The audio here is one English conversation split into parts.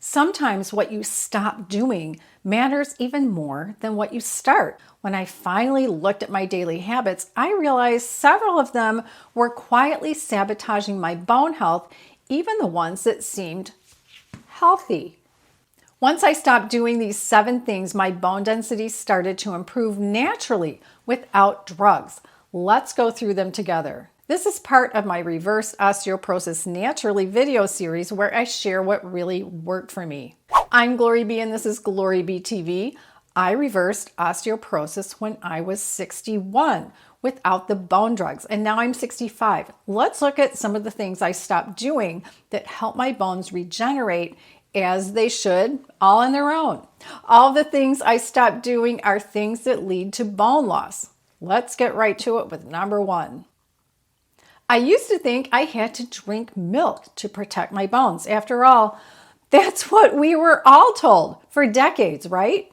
Sometimes what you stop doing matters even more than what you start. When I finally looked at my daily habits, I realized several of them were quietly sabotaging my bone health, even the ones that seemed healthy. Once I stopped doing these 7 things, my bone density started to improve naturally without drugs. Let's go through them together. This is part of my Reverse Osteoporosis Naturally video series where I share what really worked for me. I'm GloryB and this is GloryB-TV. I reversed osteoporosis when I was 61 without the bone drugs, and now I'm 65. Let's look at some of the things I stopped doing that help my bones regenerate as they should, all on their own. All the things I stopped doing are things that lead to bone loss. Let's get right to it with number 1. I used to think I had to drink milk to protect my bones. After all, that's what we were all told for decades, right?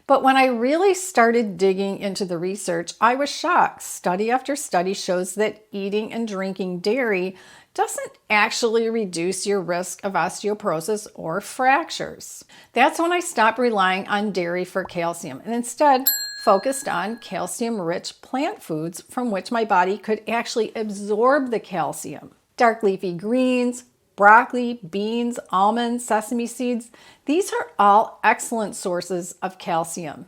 But when I really started digging into the research, I was shocked. Study after study shows that eating and drinking dairy doesn't actually reduce your risk of osteoporosis or fractures. That's when I stopped relying on dairy for calcium and instead focused on calcium-rich plant foods from which my body could actually absorb the calcium. Dark leafy greens, broccoli, beans, almonds, sesame seeds, these are all excellent sources of calcium.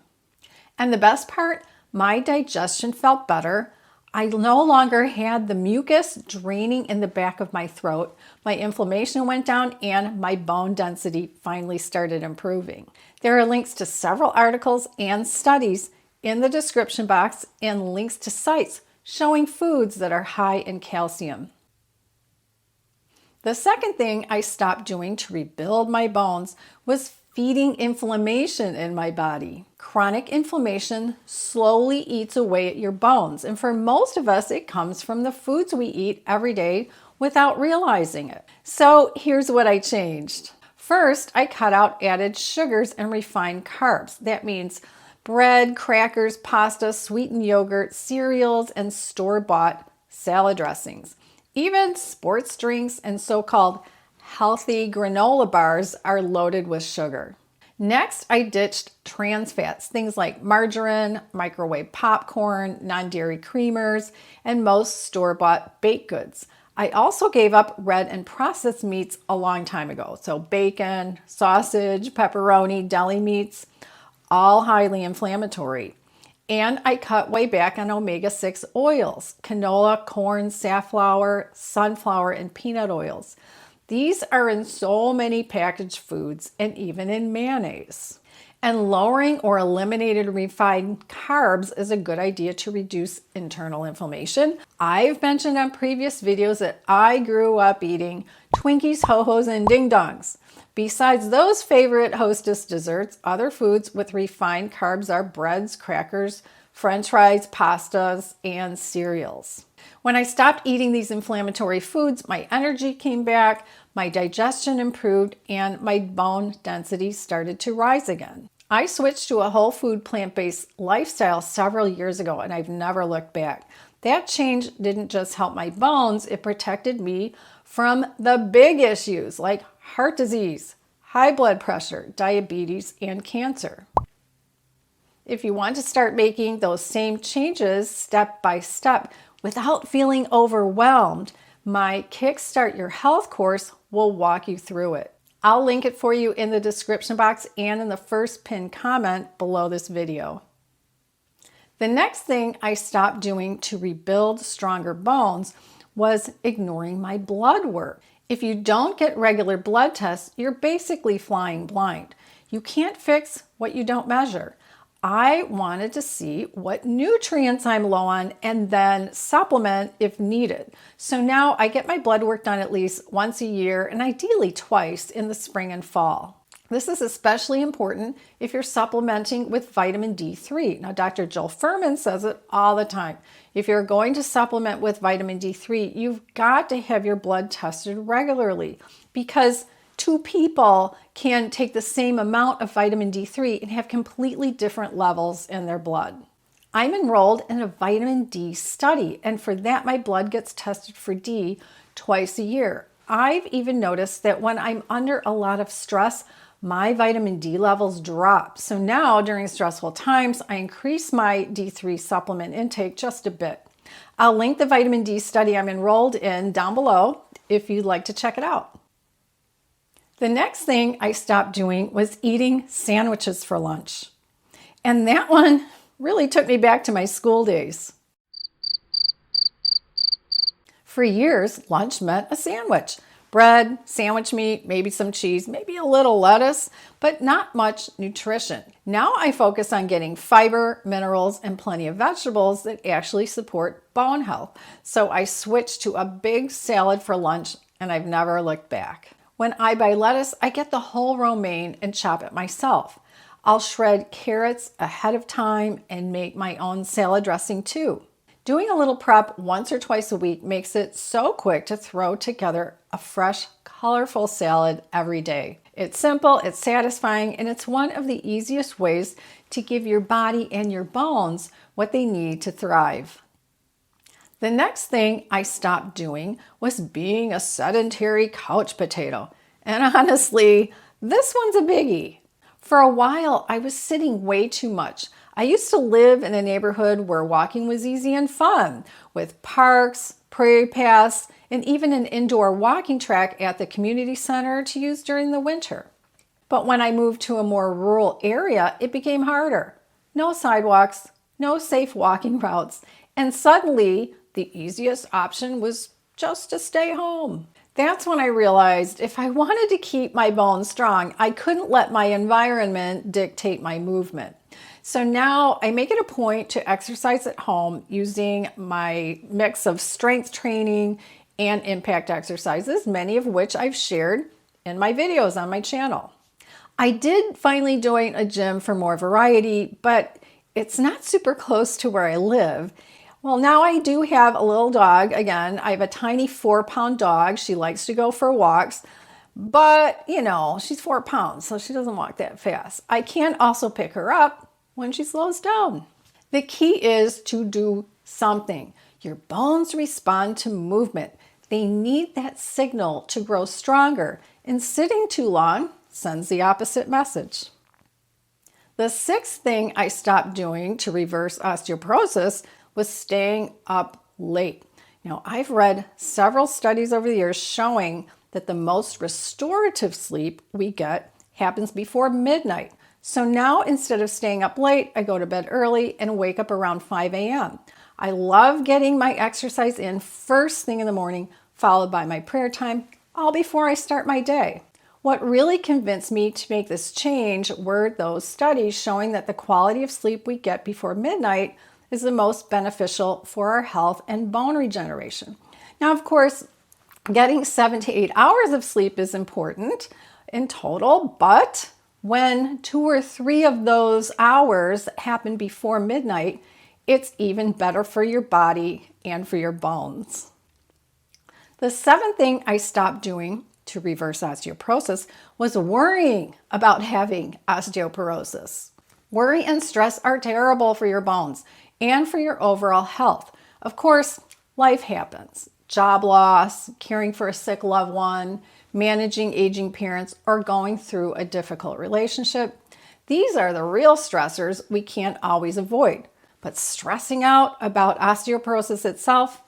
And the best part, my digestion felt better. I no longer had the mucus draining in the back of my throat. My inflammation went down and my bone density finally started improving. There are links to several articles and studies in the description box and links to sites showing foods that are high in calcium. The second thing I stopped doing to rebuild my bones was feeding inflammation in my body. Chronic inflammation slowly eats away at your bones, and for most of us, it comes from the foods we eat every day without realizing it. So here's what I changed. First, I cut out added sugars and refined carbs. That means bread, crackers, pasta, sweetened yogurt, cereals, and store-bought salad dressings. Even sports drinks and so-called healthy granola bars are loaded with sugar. Next, I ditched trans fats, things like margarine, microwave popcorn, non-dairy creamers, and most store-bought baked goods. I also gave up red and processed meats a long time ago. So bacon, sausage, pepperoni, deli meats, all highly inflammatory. And I cut way back on omega-6 oils, canola, corn, safflower, sunflower, and peanut oils. These are in so many packaged foods and even in mayonnaise. And lowering or eliminating refined carbs is a good idea to reduce internal inflammation. I've mentioned on previous videos that I grew up eating Twinkies, Ho-Hos, and Ding Dongs. Besides those favorite Hostess desserts, other foods with refined carbs are breads, crackers, French fries, pastas, and cereals. When I stopped eating these inflammatory foods, my energy came back, my digestion improved, and my bone density started to rise again. I switched to a whole food plant-based lifestyle several years ago, and I've never looked back. That change didn't just help my bones, it protected me from the big issues like heart disease, high blood pressure, diabetes, and cancer. If you want to start making those same changes step by step without feeling overwhelmed, my Kickstart Your Health course will walk you through it. I'll link it for you in the description box and in the first pinned comment below this video. The next thing I stopped doing to rebuild stronger bones was ignoring my blood work. If you don't get regular blood tests, you're basically flying blind. You can't fix what you don't measure. I wanted to see what nutrients I'm low on and then supplement if needed. So now I get my blood work done at least once a year and ideally twice in the spring and fall. This is especially important if you're supplementing with vitamin D3. Now, Dr. Joel Fuhrman says it all the time. If you're going to supplement with vitamin D3, you've got to have your blood tested regularly because 2 people can take the same amount of vitamin D3 and have completely different levels in their blood. I'm enrolled in a vitamin D study, and for that, my blood gets tested for D twice a year. I've even noticed that when I'm under a lot of stress, my vitamin D levels drop. So now during stressful times, I increase my D3 supplement intake just a bit. I'll link the vitamin D study I'm enrolled in down below if you'd like to check it out. The next thing I stopped doing was eating sandwiches for lunch. And that one really took me back to my school days. For years, lunch meant a sandwich. Bread, sandwich meat, maybe some cheese, maybe a little lettuce, but not much nutrition. Now I focus on getting fiber, minerals, and plenty of vegetables that actually support bone health. So I switched to a big salad for lunch, and I've never looked back. When I buy lettuce, I get the whole romaine and chop it myself. I'll shred carrots ahead of time and make my own salad dressing too. Doing a little prep once or twice a week makes it so quick to throw together a fresh, colorful salad every day. It's simple, it's satisfying, and it's one of the easiest ways to give your body and your bones what they need to thrive. The next thing I stopped doing was being a sedentary couch potato. And honestly, this one's a biggie. For a while, I was sitting way too much. I used to live in a neighborhood where walking was easy and fun, with parks, prairie paths, and even an indoor walking track at the community center to use during the winter. But when I moved to a more rural area, it became harder. No sidewalks, no safe walking routes, and suddenly the easiest option was just to stay home. That's when I realized if I wanted to keep my bones strong, I couldn't let my environment dictate my movement. So now I make it a point to exercise at home using my mix of strength training and impact exercises, many of which I've shared in my videos on my channel. I did finally join a gym for more variety, but it's not super close to where I live. Well, now I do have a little dog. Again, I have a tiny 4-pound dog. She likes to go for walks, but she's 4 pounds, so she doesn't walk that fast. I can also pick her up when she slows down. The key is to do something. Your bones respond to movement. They need that signal to grow stronger, and sitting too long sends the opposite message. The sixth thing I stopped doing to reverse osteoporosis was staying up late. Now, I've read several studies over the years showing that the most restorative sleep we get happens before midnight. So now instead of staying up late, I go to bed early and wake up around 5 a.m. I love getting my exercise in first thing in the morning, followed by my prayer time, all before I start my day. What really convinced me to make this change were those studies showing that the quality of sleep we get before midnight is the most beneficial for our health and bone regeneration. Now, of course, getting 7 to 8 hours of sleep is important in total, but when 2 or 3 of those hours happen before midnight, it's even better for your body and for your bones. The seventh thing I stopped doing to reverse osteoporosis was worrying about having osteoporosis. Worry and stress are terrible for your bones and for your overall health. Of course, life happens. Job loss, caring for a sick loved one, managing aging parents, or going through a difficult relationship. These are the real stressors we can't always avoid. But stressing out about osteoporosis itself,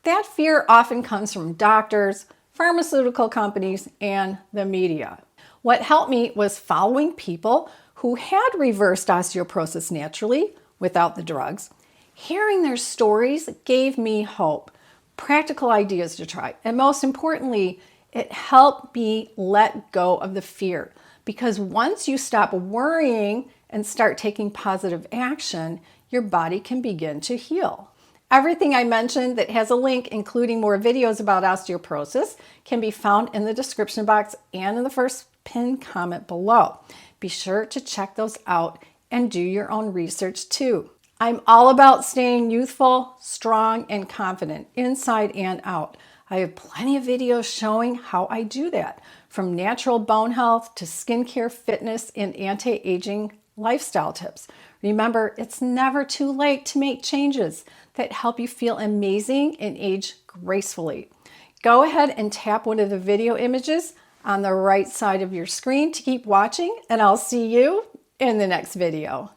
that fear often comes from doctors, pharmaceutical companies, and the media. What helped me was following people who had reversed osteoporosis naturally without the drugs. Hearing their stories gave me hope, practical ideas to try, and most importantly, it helped me let go of the fear. Because once you stop worrying and start taking positive action, your body can begin to heal. Everything I mentioned that has a link, including more videos about osteoporosis, can be found in the description box and in the first pinned comment below. Be sure to check those out and do your own research too. I'm all about staying youthful, strong, and confident inside and out. I have plenty of videos showing how I do that, from natural bone health to skincare, fitness, and anti-aging lifestyle tips. Remember, it's never too late to make changes that help you feel amazing and age gracefully. Go ahead and tap one of the video images on the right side of your screen to keep watching, and I'll see you in the next video.